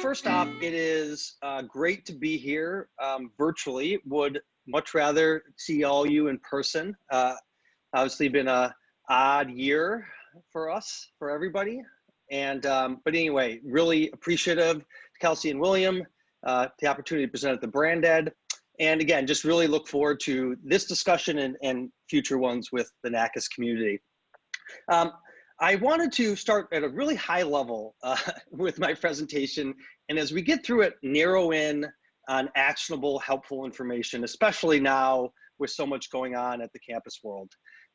first off, it is great to be here virtually. Would much rather see all you in person. Obviously been a odd year for us, for everybody. And but anyway, really appreciative to Kelsey and William, the opportunity to present at the BrandEd. And again, just really look forward to this discussion and future ones with the NACS community. I wanted to start at a really high level with my presentation. And as we get through it, narrow in on actionable, helpful information, especially now with so much going on at the campus world.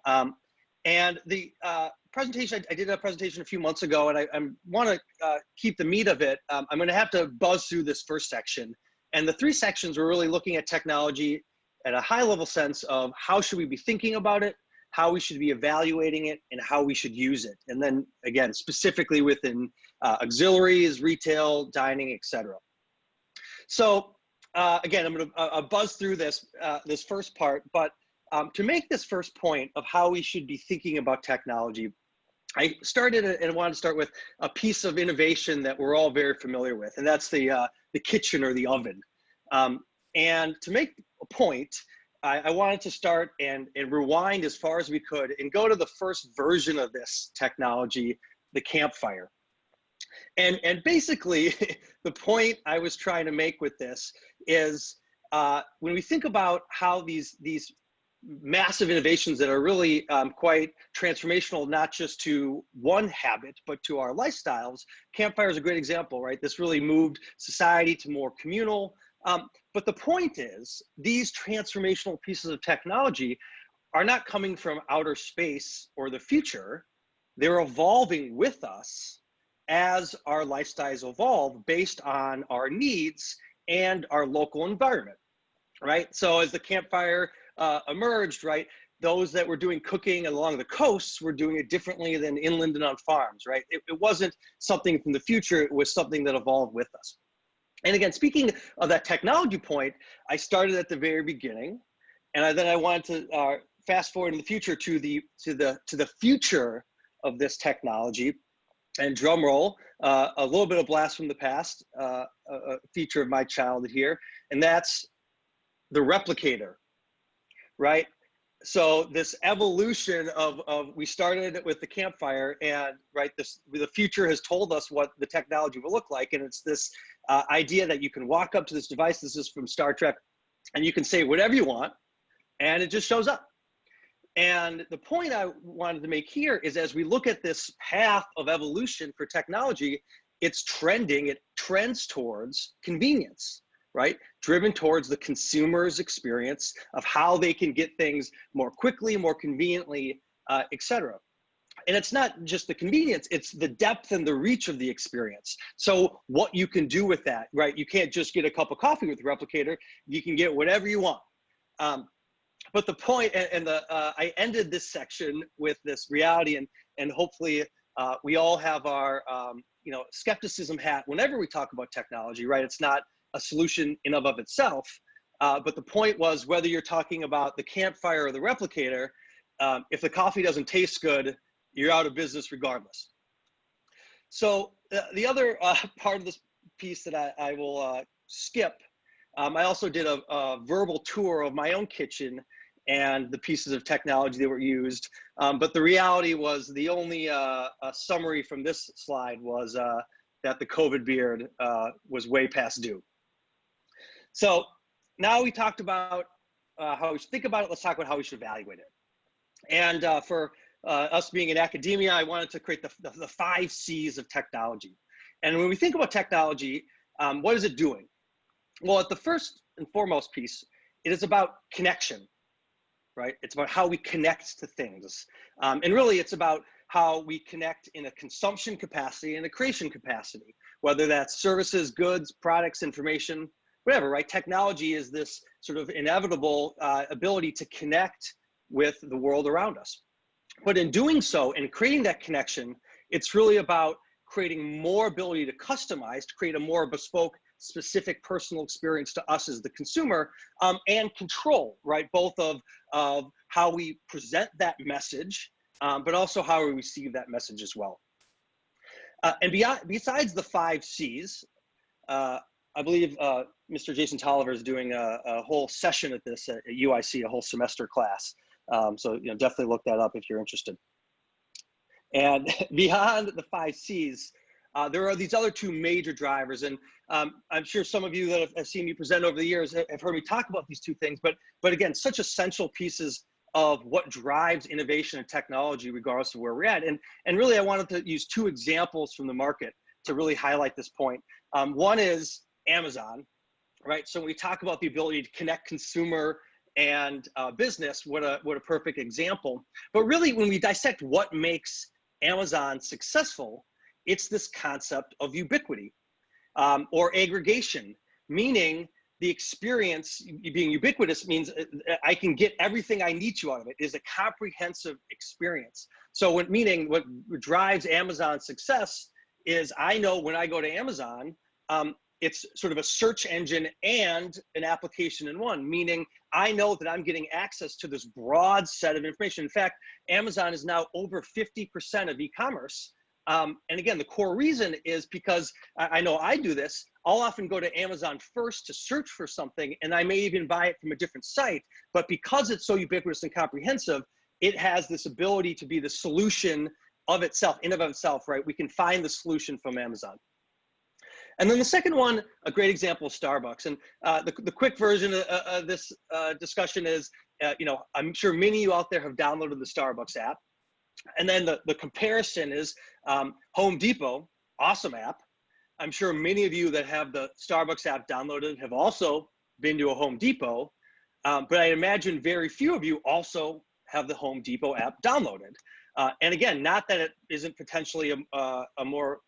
And the presentation, I did a presentation a few months ago, and I want to keep the meat of it. I'm going to have to buzz through this first section. And the three sections were really looking at technology at a high level sense of how should we be thinking about it, how we should be evaluating it, and how we should use it. And then again, specifically within auxiliaries, retail, dining, etc. So again, I'm going to buzz through this, this first part, but to make this first point of how we should be thinking about technology, I started and wanted to start with a piece of innovation that we're all very familiar with, and that's the kitchen or the oven. And to make a point, I wanted to start and rewind as far as we could and go to the first version of this technology, the campfire. And basically, the point I was trying to make with this is when we think about how these massive innovations that are really quite transformational, not just to one habit, but to our lifestyles. Campfire is a great example, right? This really moved society to more communal. But the point is, these transformational pieces of technology are not coming from outer space or the future. They're evolving with us as our lifestyles evolve based on our needs and our local environment, right? So as the campfire emerged, right, those that were doing cooking along the coasts were doing it differently than inland and on farms, right? It wasn't something from the future, it was something that evolved with us. And again, speaking of that technology point, I started at the very beginning, and then I wanted to fast forward in the future to the future of this technology. And drum roll, a little bit of blast from the past, a feature of my childhood here, and that's the replicator. Right? So this evolution of we started with the campfire, and right, the future has told us what the technology will look like. And it's this idea that you can walk up to this device, this is from Star Trek, and you can say whatever you want, and it just shows up. And the point I wanted to make here is as we look at this path of evolution for technology, it's trending, it trends towards convenience. Right? Driven towards the consumer's experience of how they can get things more quickly, more conveniently, et cetera. And it's not just the convenience, it's the depth and the reach of the experience. So what you can do with that, right? You can't just get a cup of coffee with the replicator, you can get whatever you want. But the point, I ended this section with this reality, and hopefully we all have our skepticism hat whenever we talk about technology, right? It's not a solution in and of itself. But the point was, whether you're talking about the campfire or the replicator, if the coffee doesn't taste good, you're out of business regardless. So the other part of this piece that I will skip, I also did a verbal tour of my own kitchen and the pieces of technology that were used. But the reality was the only summary from this slide was that the COVID beard was way past due. So now we talked about how we should think about it. Let's talk about how we should evaluate it. And for us being in academia, I wanted to create the 5 C's of technology. And when we think about technology, what is it doing? Well, at the first and foremost piece, it is about connection, right? It's about how we connect to things. And really, it's about how we connect in a consumption capacity and a creation capacity, whether that's services, goods, products, information, whatever, right? Technology is this sort of inevitable ability to connect with the world around us. But in doing so and creating that connection, it's really about creating more ability to customize, to create a more bespoke, specific personal experience to us as the consumer, and control, right? Both of how we present that message, but also how we receive that message as well. And besides the 5 C's, I believe Mr. Jason Tolliver is doing a whole session at this at UIC, a whole semester class. So definitely look that up if you're interested. And beyond the 5 C's, there are these other 2 major drivers. And I'm sure some of you that have seen me present over the years have heard me talk about these 2 things. But again, such essential pieces of what drives innovation and technology, regardless of where we're at. And really, I wanted to use 2 examples from the market to really highlight this point. One is Amazon, right? So when we talk about the ability to connect consumer and business, what a perfect example. But really, when we dissect what makes Amazon successful, it's this concept of ubiquity or aggregation, meaning the experience being ubiquitous means I can get everything I need to out of it. It is a comprehensive experience. So meaning what drives Amazon's success is I know when I go to Amazon, it's sort of a search engine and an application in one, meaning I know that I'm getting access to this broad set of information. In fact, Amazon is now over 50% of e-commerce. And again, the core reason is because I know I do this. I'll often go to Amazon first to search for something, and I may even buy it from a different site. But because it's so ubiquitous and comprehensive, it has this ability to be the solution of itself, in of itself, right? We can find the solution from Amazon. And then the second one, a great example of Starbucks. And the quick version of this discussion is, I'm sure many of you out there have downloaded the Starbucks app. And then the comparison is Home Depot, awesome app. I'm sure many of you that have the Starbucks app downloaded have also been to a Home Depot. But I imagine very few of you also have the Home Depot app downloaded. And again, not that it isn't potentially a more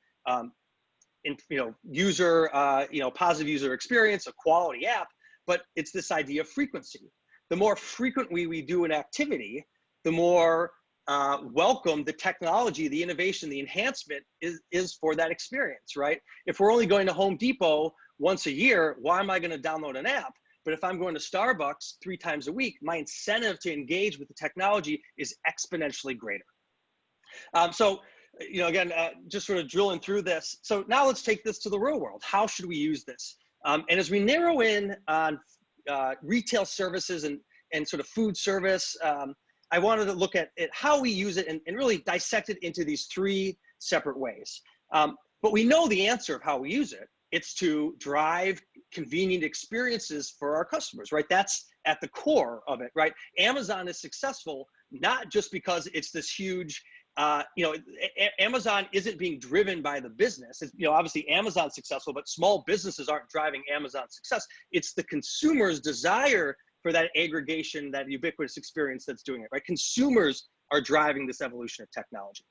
positive user experience, a quality app, but it's this idea of frequency. The more frequently we do an activity, the more welcome the technology, the innovation, the enhancement is for that experience, right? If we're only going to Home Depot once a year, why am I going to download an app? But if I'm going to Starbucks 3 times a week, my incentive to engage with the technology is exponentially greater. Again, just sort of drilling through this. So now let's take this to the real world. How should we use this? And as we narrow in on retail services and sort of food service, I wanted to look at how we use it and really dissect it into these 3 separate ways. But we know the answer of how we use it. It's to drive convenient experiences for our customers, right? That's at the core of it, right? Amazon is successful, not just because it's this huge, Amazon isn't being driven by the business. It's, obviously Amazon's successful, but small businesses aren't driving Amazon's success. It's the consumer's desire for that aggregation, that ubiquitous experience that's doing it, right? Consumers are driving this evolution of technology.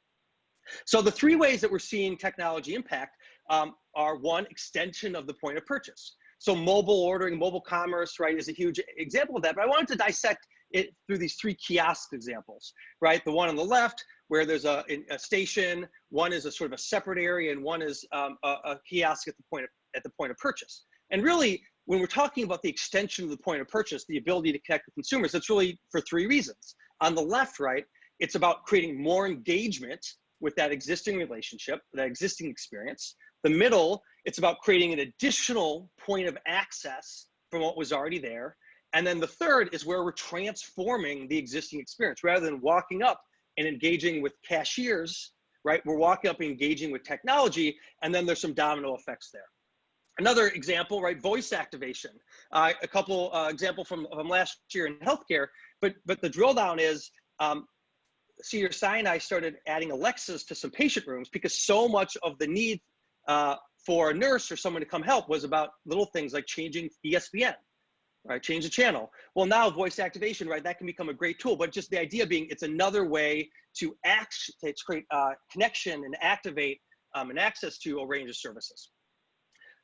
So the 3 ways that we're seeing technology impact are 1, extension of the point of purchase. So mobile ordering, mobile commerce, right, is a huge example of that. But I wanted to dissect it through these 3 kiosk examples, right? The one on the left, where there's a station, one is a sort of a separate area, and one is a kiosk at the point of purchase. And really, when we're talking about the extension of the point of purchase, the ability to connect with consumers, it's really for 3 reasons. On the left, right, it's about creating more engagement with that existing relationship, that existing experience. The middle, it's about creating an additional point of access from what was already there. And then the third is where we're transforming the existing experience. Rather than walking up and engaging with cashiers, right, we're walking up and engaging with technology, and then there's some domino effects there. Another example, right, voice activation. A couple example from last year in healthcare, but the drill down is Cedars-Sinai started adding Alexas to some patient rooms because so much of the need for a nurse or someone to come help was about little things like changing ESPN, right, change the channel. Well, now voice activation, right, that can become a great tool, but just the idea being it's another way to create connection and activate and access to a range of services.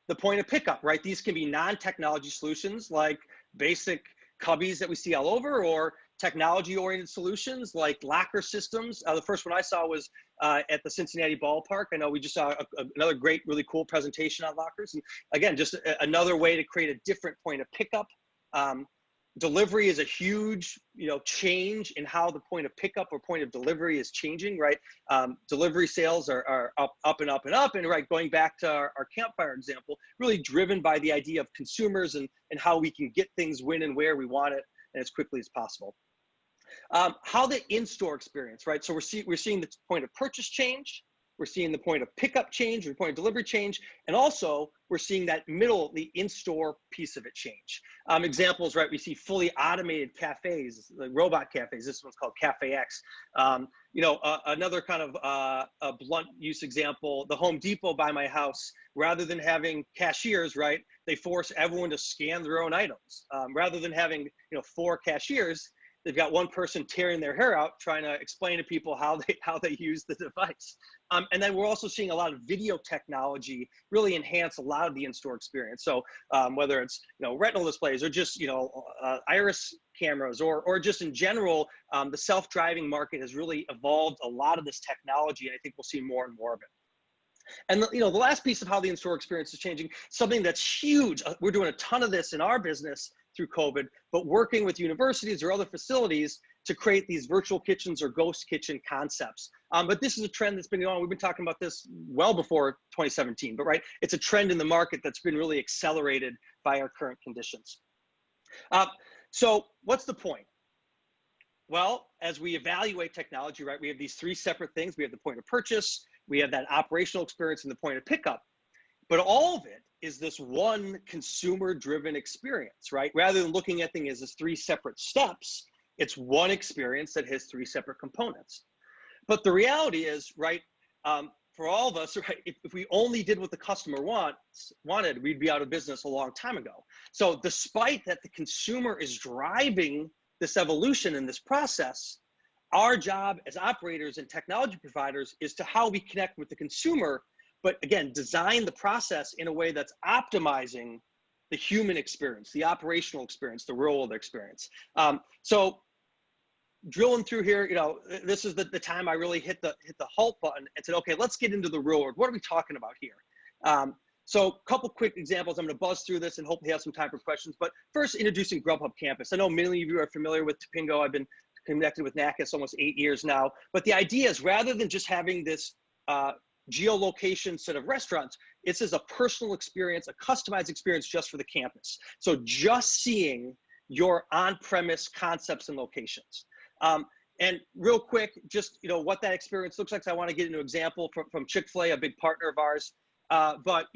The point of pickup, right? These can be non-technology solutions like basic cubbies that we see all over, or technology-oriented solutions like locker systems. The first one I saw was at the Cincinnati ballpark. I know we just saw another great, really cool presentation on lockers. And again, just another way to create a different point of pickup. Delivery is a huge, change in how the point of pickup or point of delivery is changing, right? Delivery sales are up and up and up. And right, going back to our campfire example, really driven by the idea of consumers and how we can get things when and where we want it and as quickly as possible. How the in-store experience, right? So we're seeing the point of purchase change. We're seeing the point of pickup change, or point of delivery change, and also we're seeing that middle, the in-store piece of it change. Examples, right? We see fully automated cafes, like robot cafes. This one's called Cafe X. Another kind of a blunt use example, the Home Depot by my house, rather than having cashiers, right? They force everyone to scan their own items. Rather than having 4 cashiers, they've got one person tearing their hair out trying to explain to people how they use the device. And then we're also seeing a lot of video technology really enhance a lot of the in-store experience. So whether it's retinal displays or just iris cameras or just in general, the self-driving market has really evolved a lot of this technology, and I think we'll see more and more of it. And the last piece of how the in-store experience is changing, something that's huge. We're doing a ton of this in our business through COVID, but working with universities or other facilities to create these virtual kitchens or ghost kitchen concepts. But this is a trend that's been going on. We've been talking about this well before 2017, but right, it's a trend in the market that's been really accelerated by our current conditions. So what's the point? Well, as we evaluate technology, right, we have these 3 separate things. We have the point of purchase, we have that operational experience, and the point of pickup. But all of it is this one consumer-driven experience, right? Rather than looking at things as 3 separate steps, it's one experience that has 3 separate components. But the reality is, right, for all of us, right, if we only did what the customer wanted, we'd be out of business a long time ago. So despite that the consumer is driving this evolution in this process, our job as operators and technology providers is to how we connect with the consumer, but again, design the process in a way that's optimizing the human experience, the operational experience, the real world experience. So drilling through here, this is the time I really hit the halt button and said, okay, let's get into the real world. What are we talking about here? So a couple quick examples. I'm going to buzz through this and hopefully have some time for questions. But first, introducing Grubhub Campus. I know many of you are familiar with Topingo. I've been connected with NACAS almost 8 years now. But the idea is rather than just having this geolocation set of restaurants, it's as a personal experience, a customized experience just for the campus. So just seeing your on-premise concepts and locations. And real quick, just what that experience looks like. So I want to get into an example from Chick-fil-A, a big partner of ours. But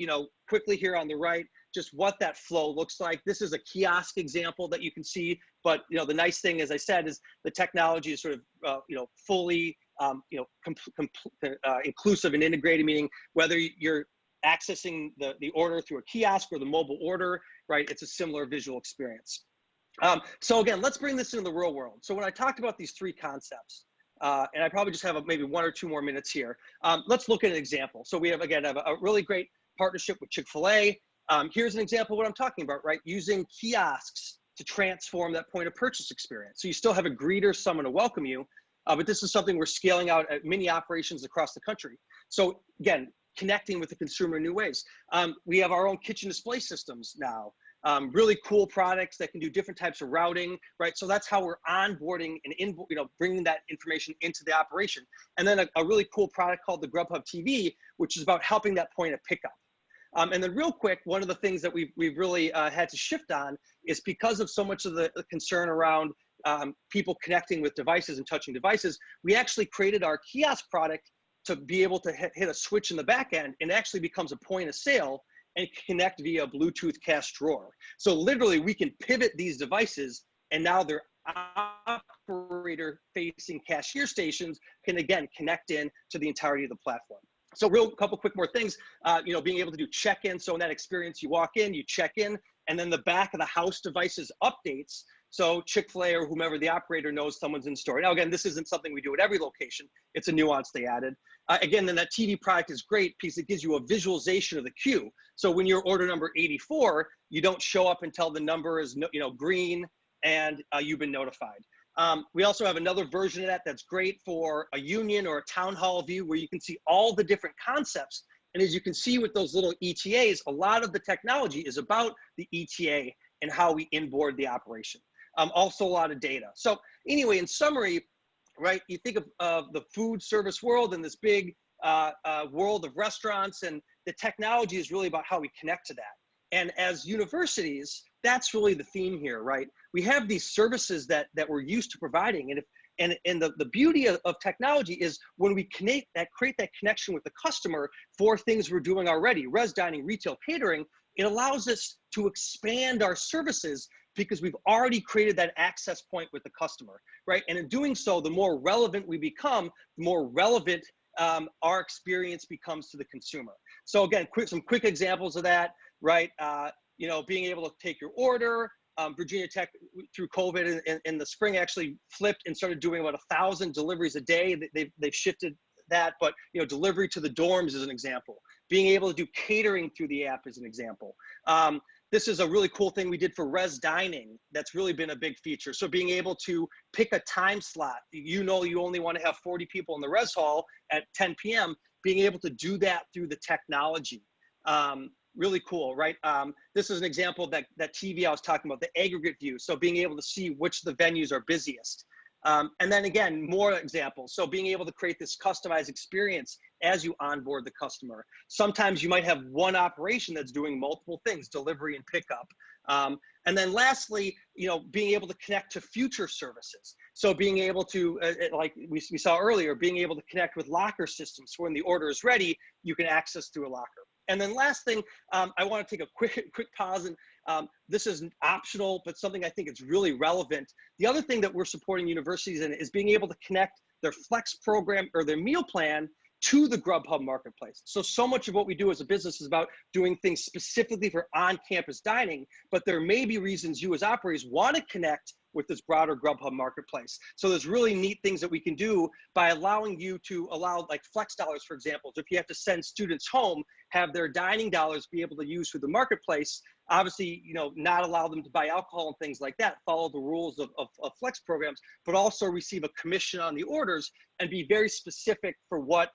quickly here on the right, just what that flow looks like. This is a kiosk example that you can see. But the nice thing, as I said, is the technology is sort of fully inclusive and integrated, meaning whether you're accessing the order through a kiosk or the mobile order, right? It's a similar visual experience. So again, let's bring this into the real world. So when I talked about these 3 concepts, and I probably just have maybe 1 or 2 more minutes here, let's look at an example. So we have, again, a really great partnership with Chick-fil-A. Here's an example of what I'm talking about, right? Using kiosks to transform that point of purchase experience. So you still have a greeter, someone to welcome you, but this is something we're scaling out at many operations across the country. So again, connecting with the consumer in new ways. We have our own kitchen display systems now. Really cool products that can do different types of routing, right? So that's how we're onboarding and bringing that information into the operation. And then a really cool product called the Grubhub TV, which is about helping that point of pickup. And then real quick, one of the things that we've really had to shift on is because of so much of the concern around people connecting with devices and touching devices, we actually created our kiosk product to be able to hit a switch in the back end, and it actually becomes a point of sale and connect via Bluetooth cash drawer. So literally we can pivot these devices, and now they're operator facing cashier stations can again connect in to the entirety of the platform. So couple quick more things, being able to do check-in. So in that experience, you walk in, you check in, and then the back of the house devices updates. So Chick-fil-A or whomever the operator knows someone's in store. Now, again, this isn't something we do at every location. It's a nuance they added. Again, then that TV product is great because it gives you a visualization of the queue. So when you're order number 84, you don't show up until the number is green and you've been notified. We also have another version of that that's great for a union or a town hall view where you can see all the different concepts. And as you can see with those little ETAs, a lot of the technology is about the ETA and how we inboard the operation. also a lot of data. So anyway, in summary, right, you think of the food service world and this big world of restaurants, and the technology is really about how we connect to that. And as universities, that's really the theme here, right? We have these services that we're used to providing, and the beauty of technology is when we create that connection with the customer for things we're doing already, res dining, retail, catering, it allows us to expand our services because we've already created that access point with the customer, right? And in doing so, the more relevant we become, the more relevant our experience becomes to the consumer. So again, some quick examples of that, right? You know, being able to take your order. Virginia Tech, through COVID in the spring, actually flipped and started doing about 1,000 deliveries a day. They've shifted that, but you know, delivery to the dorms is an example. Being able to do catering through the app is an example. This is a really cool thing we did for res dining that's really been a big feature. So being able to pick a time slot, you know, you only want to have 40 people in the res hall at 10 p.m., being able to do that through the technology. Really cool, right? This is an example of that TV I was talking about, the aggregate view. So being able to see which of the venues are busiest. And then again, more examples. So being able to create this customized experience as you onboard the customer. Sometimes you might have one operation that's doing multiple things, delivery and pickup. And then lastly, you know, being able to connect to future services. So being able to, like we saw earlier, being able to connect with locker systems. So when the order is ready, you can access through a locker. And then last thing, I want to take a quick pause, and this is optional, but something I think is really relevant. The other thing that we're supporting universities in is being able to connect their flex program or their meal plan to the Grubhub marketplace. So much of what we do as a business is about doing things specifically for on-campus dining, but there may be reasons you as operators want to connect with this broader Grubhub marketplace. So there's really neat things that we can do by allowing you to allow, like flex dollars, for example. So if you have to send students home, have their dining dollars be able to use through the marketplace, obviously, you know, not allow them to buy alcohol and things like that, follow the rules of flex programs, but also receive a commission on the orders and be very specific for what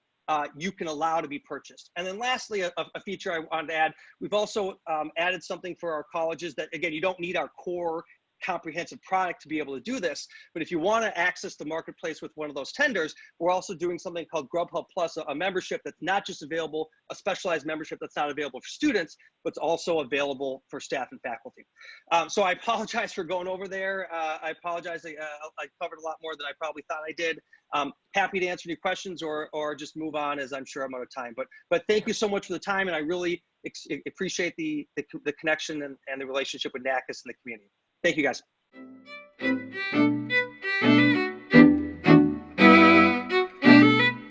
you can allow to be purchased. And then lastly, a feature I wanted to add, we've also added something for our colleges that, again, you don't need our core comprehensive product to be able to do this, but if you want to access the marketplace with one of those tenders, we're also doing something called Grubhub Plus, a membership that's not just available, a specialized membership that's not available for students, but it's also available for staff and faculty. So I apologize for going over there. I apologize, I covered a lot more than I probably thought I did. Happy to answer any questions or just move on, as I'm sure I'm out of time. But thank you so much for the time, and I really appreciate the connection and the relationship with NACIS and the community. Thank you, guys.